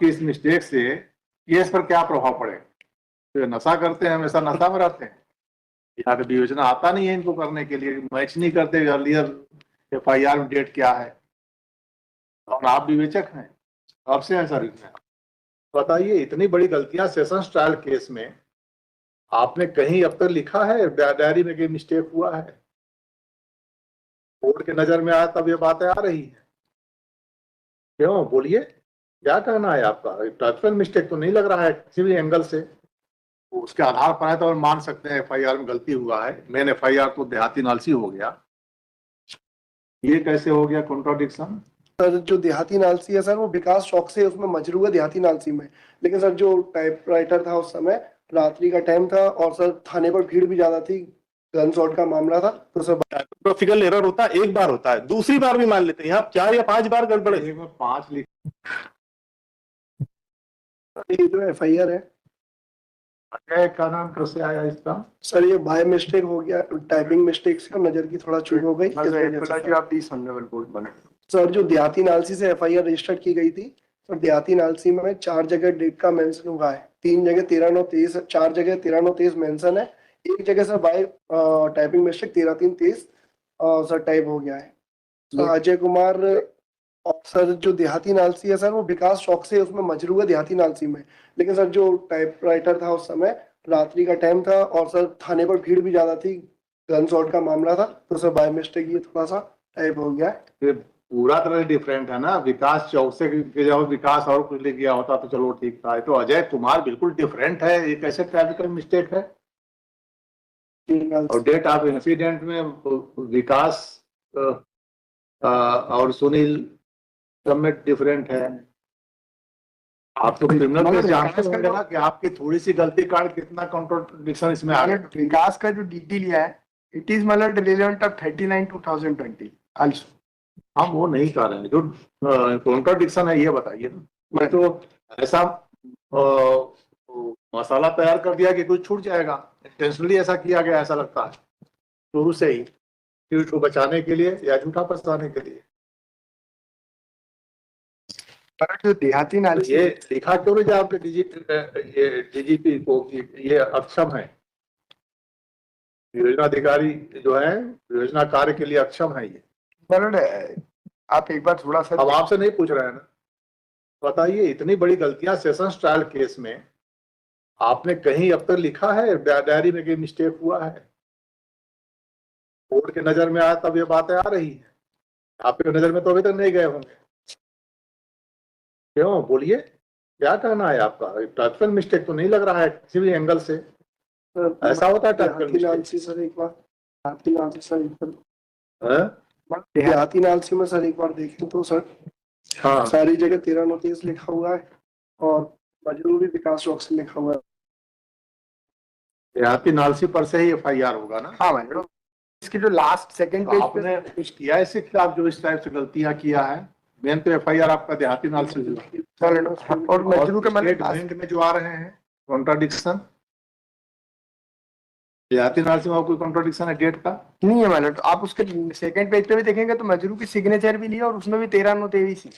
आपकी इस मिस्टेक से केस पर क्या प्रभाव पड़ेगा? तो नशा करते हैं, हमेशा नशा में रहते हैं, या तो विवेचना आता नहीं है इनको करने के लिए, मैच नहीं करते अर्लियर FIR में डेट क्या है। और आप विवेचक हैं, कब से हैं सर इसमें? बताइए, इतनी बड़ी गलतियां सेशंस ट्रायल केस में आपने कहीं अब तक लिखा है डायरी में कि मिस्टेक हुआ है? कोर्ट के नजर में आया तब ये बातें आ रही है। क्यों, बोलिए, क्या कहना है आपका? टाइपिकल मिस्टेक तो नहीं लग रहा है किसी भी एंगल से। उसके आधार पर है तो मान सकते हैं FIR में गलती हुआ है। मेन FIR तो देहाती नालसी हो गया, ये कैसे हो गया कॉन्ट्राडिक्शन? सर जो देहाती नालसी है सर, वो विकास चौक से उसमें मजरू है देहाती नालसी में। लेकिन सर जो टाइपराइटर था उस समय रात्रि का टाइम था, और सर थाने पर भीड़ भी ज्यादा थी, गन शॉट का मामला था, तो सर ग्राफिकल एरर होता है, एक बार होता है, दूसरी बार भी मान लेते हैं आप 4 या 5 बार गड़बड़ है। 5 लिख, ये जो FIR है अजय का नाम कैसे आया इसका? सर, ये बाय मिस्टेक हो गया, टाइपिंग मिस्टेक से नजर की थोड़ा चूक हो गई इस वजह से। सर जो देहाती नालसी से FIR रजिस्टर की गई थी, सर देहाती नालसी में 4 जगह डेट का मेंशन हुआ है, 3 जगह 13/9/23, 4 जगह 13/9/23 मेंशन है, एक जगह sir bye typing mistake 13/3/23 sir type हो गया है। सर अजय कुमार, और सर जो देहाती नालसी है सर, वो विकास चौक से उसमें मजरू है देहाती नालसी में। लेकिन सर जो टाइपराइटर था उस समय रात्रि का टाइम था, और सर थाने पर भीड़ भी ज्यादा थी, गन शॉट का मामला था, तो सर बाय मिस्टेक ये थोड़ा सा टाइप हो गया है। ये पूरा तरह डिफरेंट है ना। विकास चौक से जब विकास और कुछ लिख गया होता तो चलो ठीक था, तो अजय कुमार बिल्कुल डिफरेंट है। ये कैसे टाइपिकल मिस्टेक है? और डेट ऑफ इंसिडेंट में विकास और सुनील सब में डिफरेंट है। आप तो क्रिमिनल केस जानते होंगे ना कि आपकी थोड़ी सी गलती कारण कितना कॉन्ट्रडिक्शन इसमें आ गया। विकास का जो DT लिया है, इट इज मतलब रिलेवेंट ऑफ 39/2020 आल्सो। हम वो नहीं कर रहे हैं, जो कॉन्ट्रडिक्शन है ये बताइए ना। मैं तो ऐसा मसाला तैयार कर दिया कि कुछ छूट जाएगा, इंटेंशनली ऐसा किया गया ऐसा लगता है शुरू से ही, झूठ को बचाने के लिए या झूठा पछताने के लिए। पर जो देहाती नालसी, ये लिखा क्यों नहीं जाए आपके DGP को कि ये अक्षम है, योजना अधिकारी जो है योजना कार्य के लिए अक्षम है ये? आप एक बार थोड़ा सा, अब आपसे नहीं पूछ रहे हैं ना। बताइए, इतनी बड़ी गलतियां सेशंस ट्रायल केस में आपने कहीं अब तक लिखा है डायरी में कि मिस्टेक हुआ है? कोर्ट के नजर में आया तब ये बातें आ रही है, आपके नजर में तो अभी तक नहीं गए होंगे। क्यों, बोलिए, क्या कहना है आपका? टाइपिकल मिस्टेक तो नहीं लग रहा है किसी भी एंगल से। ऐसा होता है टाइपिकल मिस्टेक? सर एक बार देहाती नालसी सर हाँ? देहाती नालसी में सर एक बार देखें तो सर हाँ, सारी जगह 13/9/23 लिखा हुआ है, और मजरू भी विकास चौक से लिखा हुआ है। देहाती नालसी पर से ही FIR होगा ना? हाँ मैडम, इसके जो लास्ट सेकंड पेज पे आपने कुछ किया है इसके खिलाफ जो इस टाइप से गलतियां किया है? मेन तो FIR आपका देहाती नालसी हुआ, और मजरू के स्टेटमेंट में जो आ रहे हैं कॉन्ट्राडिक्शन, देहाती नालसी में कोई कॉन्ट्राडिक्शन है डेट का? नहीं है मैडम। तो आप उसके सेकंड पेज पे भी देखेंगे तो मजरू की सिग्नेचर भी ली है, और उसमें भी 13/9/23 ही,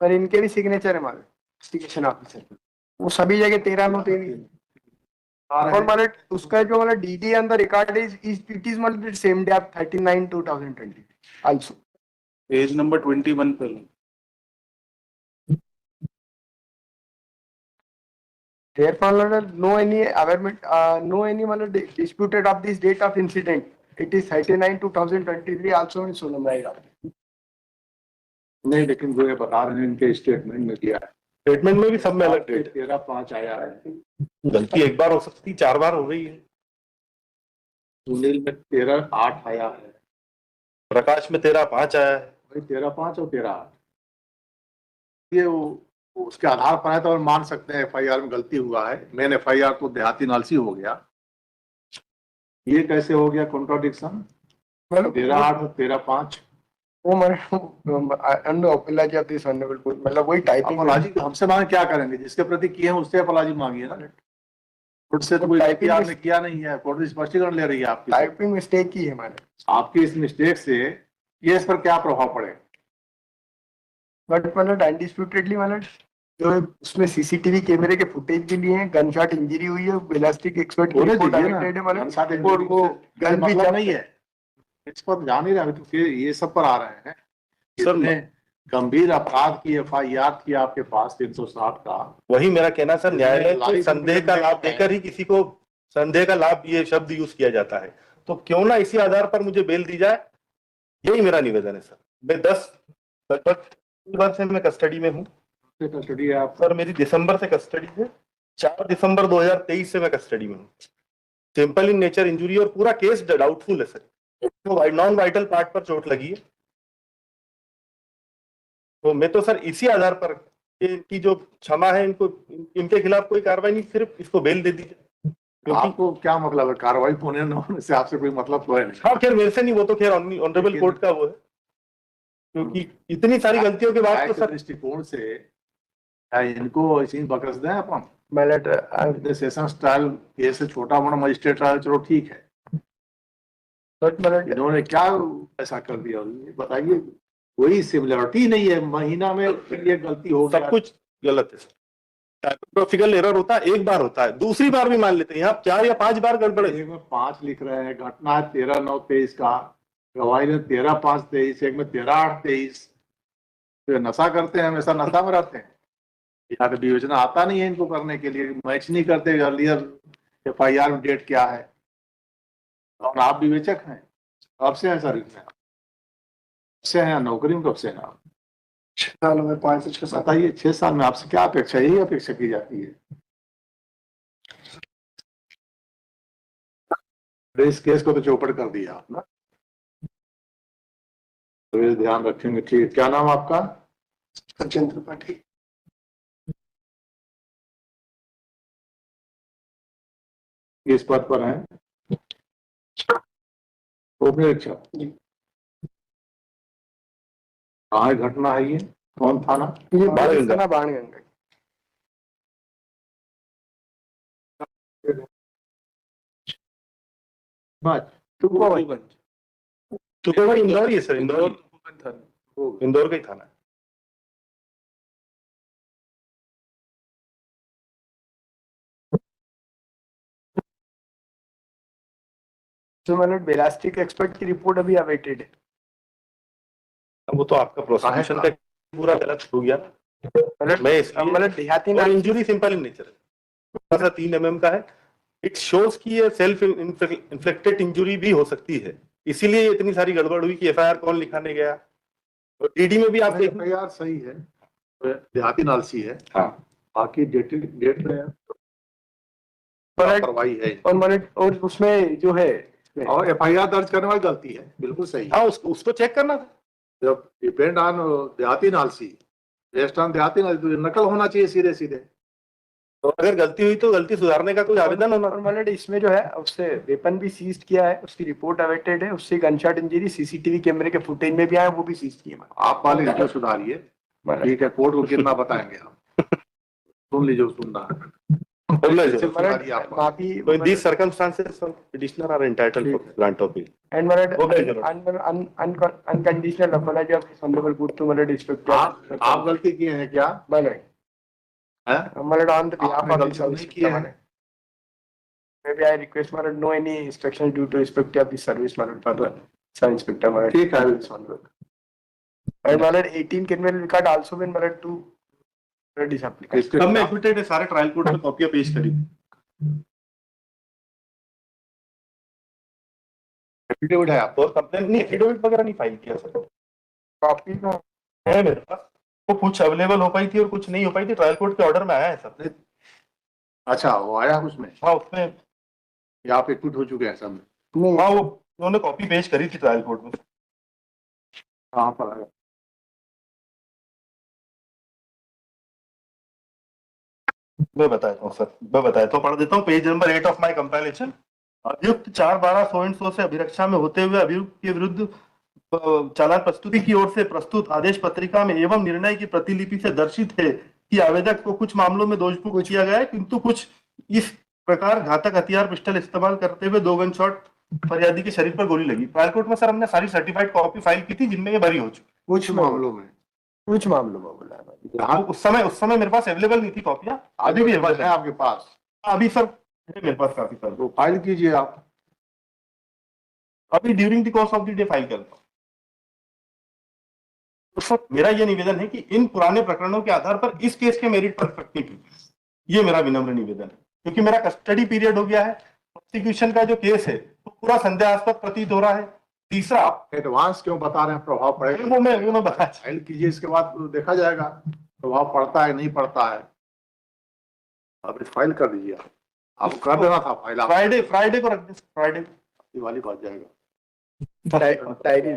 पर इनके भी सिग्नेचर है हमारे इन्वेस्टिगेशन ऑफिसर, वो सभी जगह 13/9/23। और मतलब उसका जो मतलब DD on the record is it is मतलब same day of 39/2020 also. Page number 21 पे therefore no any averment no any मतलब disputed of this date of incident, it is 39/2023 also in solemnized। नहीं, लेकिन जो ये बता रहे हैं इनके स्टेटमेंट में दिया है, स्टेटमेंट में भी सब में अलग डेट 13/5 आया है। है। गलती एक बार हो सकती, 4 बार हो गई है। सुनील में 13/8 आया है, प्रकाश में 13/5 आया है। भाई 13/5 और 13/8 ये वो उसके आधार पर है तो मान सकते हैं FIR में गलती हुआ है। मेन FIR तो देहाती नालसी हो गया, ये कैसे हो गया कॉन्ट्राडिक्शन? 13/8 और 13/5। वो मतलब वही टाइपिंग अपॉलॉजी हमसे मांगे क्या करेंगे? जिसके प्रति किए हैं उससे अपॉलॉजी मांगिए ना। कोर्ट से तो कोई गलती आपने किया नहीं है, कोर्ट स्पष्टीकरण ले रही है आपकी। टाइपिंग मिस्टेक की है हमारे। आपकी इस मिस्टेक से केस पर क्या प्रभाव पड़ेगा? बट मतलब अनडिस्प्यूटेडली मतलब जो है उसमें सीसीटीवी कैमरे के फुटेज भी लिए हैं, गन शॉट इंजरी हुई है, बेलास्टिक एक्सपर्ट की होने रिपोर्ट दीजिए ना, awaited है मतलब, गन शॉट और वो गन भी मतलब जब्त नहीं है, इस पर जान ही रहे, तो फिर ये सब पर आ रहे हैं। सर, इतने गंभीर अपराध की एफआईआर थी आपके पास 360 का। वही मेरा कहना सर, न्यायालय को लाइव संदेह का लाभ देकर ही किसी को संदेह का लाभ, ये शब्द यूज किया जाता है, तो क्यों ना इसी आधार पर मुझे बेल दी जाए, यही मेरा निवेदन है सर। मैं 10 लगभग बार से मैं कस्टडी में हूँ कस्टडी है आप? सर, मेरी दिसंबर से कस्टडी है, 4 दिसंबर 2023 से मैं कस्टडी में हूँ। सिंपल इन नेचर इंजुरी और पूरा केस डाउटफुल है सर, तो नॉन वाइटल पार्ट पर चोट लगी है। तो मैं तो सर इसी आधार पर इनकी जो क्षमा है, इनको इनके खिलाफ कोई कार्रवाई नहीं, सिर्फ इसको बेल दे दीजिए। क्योंकि आपको क्या मतलब है, कार्रवाई होने न होने से आपसे कोई मतलब तो है नहीं। हाँ खैर मेरे से नहीं, वो तो खैर ऑनरेबल कोर्ट का वो है, क्योंकि इतनी सारी गलतियों के बाद तो सर दृष्टिकोण से क्या इनको ऐसे ही बकस दें अपन? मतलब सेशन स्टाइल केस से छोटा मोटा मजिस्ट्रेट ट्रायल, चलो ठीक है, इन्होंने क्या ऐसा कर दिया ये बताइए? कोई सिमिलरिटी नहीं है, महीना में ये गलती हो सब कुछ गलत है सर। टाइपोग्राफिकल एरर होता है, एक बार होता है, दूसरी बार भी मान लेते हैं, यहाँ 4 या 5 बार गड़बड़ है। एक में 5 लिख रहे हैं, घटना है 13/9/23 का, गवाही में 13/5/23, एक में 13/8/23। तो नशा करते हैं, हमेशा नशा में रहते हैं, यहाँ पे विवेचना आता नहीं है इनको करने के लिए, मैच नहीं करते अर्लियर एफआईआर में डेट क्या है। और आप विवेचक हैं, कब से हैं सर्विस में? कब से हैं नौकरी में, कब से हैं आप? 6 साल में 5 से 6 साल। बताइए 6 साल में आपसे क्या अपेक्षा, यही अपेक्षा की जाती है? इस केस को तो चौपट कर दिया आप ना, तो ये ध्यान रखेंगे। ठीक, क्या नाम आपका? सचिन त्रिपाठी। किस पद पर हैं? उप निरीक्षक। कहाँ घटना है ये, कौन थाना? ये बाणगंगा। थाना बाणगंगा। तो इंदौर ही है सर, इंदौर का ही थाना है। तो मतलब बेलास्टिक एक्सपर्ट की रिपोर्ट अभी अवेटेड है। वो तो आपका प्रोसिक्यूशन का पूरा गलत हो गया, मतलब देहाती और इंजुरी सिंपल इन नेचर है, 3 mm का है। इट शोज कि ये सेल्फ इन्फ्लिक्टेड इंजुरी भी हो सकती है, इसीलिए इतनी सारी गड़बड़ हुई कि एफआईआर कौन लिखाने गया। और डीडी में भी आप देखें, एफआईआर सही है, देहाती नालसी है, हाँ बाकी डेट में कार्रवाई है, और उसमें जो है और एफआईआर दर्ज करने वाली गलती है, बिल्कुल सही। हाँ उसको चेक करना था। जब डिपेंड ऑन देहाती नालसी, बेस्ड ऑन देहाती नालसी, तो नकल होना चाहिए सीधे सीधे। तो अगर गलती हुई तो गलती सुधारने का कोई आवेदन होना। और मतलब इसमें जो है उससे वेपन भी सीज किया है, उसकी रिपोर्ट अवेटेड है, उससे गनशॉट इंजरी सीसीटीवी कैमरे के फुटेज में भी आया, वो भी सीज किए। आप वाली वीडियो सुधारिए, ठीक है, कोर्ट को कितना बताएंगे आप, सुन लीजिए, सुनना है। सुधारिए आप। So in these circumstances, petitioner are entitled for grant of bail. And unconditional apology of this honorable court to my district. आप गलती किए हैं क्या? On the behalf of गलती the नहीं किए हैं? maybe I request my no any instruction due to respect of the service my for sub inspector my ठीक है। and my 18 criminal record also been my to disapplication. सब में acquitted है, सारे ट्रायल कोर्ट में कॉपियां पेश करी। एफिडेविट है आप? और कंप्लेंट नहीं, एफिडेविट वगैरह नहीं फाइल किया सर। कॉपी का है मेरे पास, वो कुछ अवेलेबल हो पाई थी और कुछ नहीं हो पाई थी, ट्रायल कोर्ट के ऑर्डर में आया है सर। अच्छा, वो आया उसमें? हाँ उसमें, या आप एक्विट हो चुके हैं सब? नहीं, हाँ वो उन्होंने कॉपी पेश करी थी ट्रायल कोर्ट में। कहाँ पर आया? मैं बताता हूँ सर, मैं बताता हूँ, पढ़ देता हूँ। Page number 8 of my compilation. अभियुक्त 4/12/100 से अभिरक्षा में होते हुए अभियुक्त के विरुद्ध चालान प्रस्तुति की ओर से प्रस्तुत आदेश पत्रिका में एवं निर्णय की प्रतिलिपि से दर्शित है कि आवेदक को कुछ मामलों में दोषपूर्ण किया गया है, किंतु कुछ इस प्रकार घातक हथियार पिस्टल इस्तेमाल करते हुए 2 गन शॉट फरियादी के शरीर पर गोली लगी। ट्रायल कोर्ट में सर हमने सारी सर्टिफाइड कॉपी फाइल की थी जिनमें ये भरी हो चुकी। कुछ मामलों में बोला जहाँ उस समय मेरे पास अवेलेबल नहीं थी कॉपियां, अभी भी है आपके पास, अभी सर है मेरे पास काफी सर, तो फाइल कीजिए आप। अभी during the course of the day file करता हूँ। तो सर मेरा ये निवेदन है कि इन पुराने प्रकरणों के आधार पर इस केस के मेरिट पर सख्ती की, ये मेरा विनम्र निवेदन है, क्योंकि मेरा कस्टडी पीरियड हो गया है, प्रोसिक्यूशन का जो केस है वो पूरा संदेहास्पद प्रतीत हो रहा है। तीसरा, एडवांस क्यों बता रहे हैं प्रभाव पड़ेगा? वो मैं बता, फाइल कीजिए, इसके बाद देखा जाएगा प्रभाव पड़ता है नहीं पड़ता है। अब फाइल कर दीजिए, आप कर देना था फाइल, आप फ्राइडे को रख दें, फ्राइडे वाली बात जाएगा। डायरी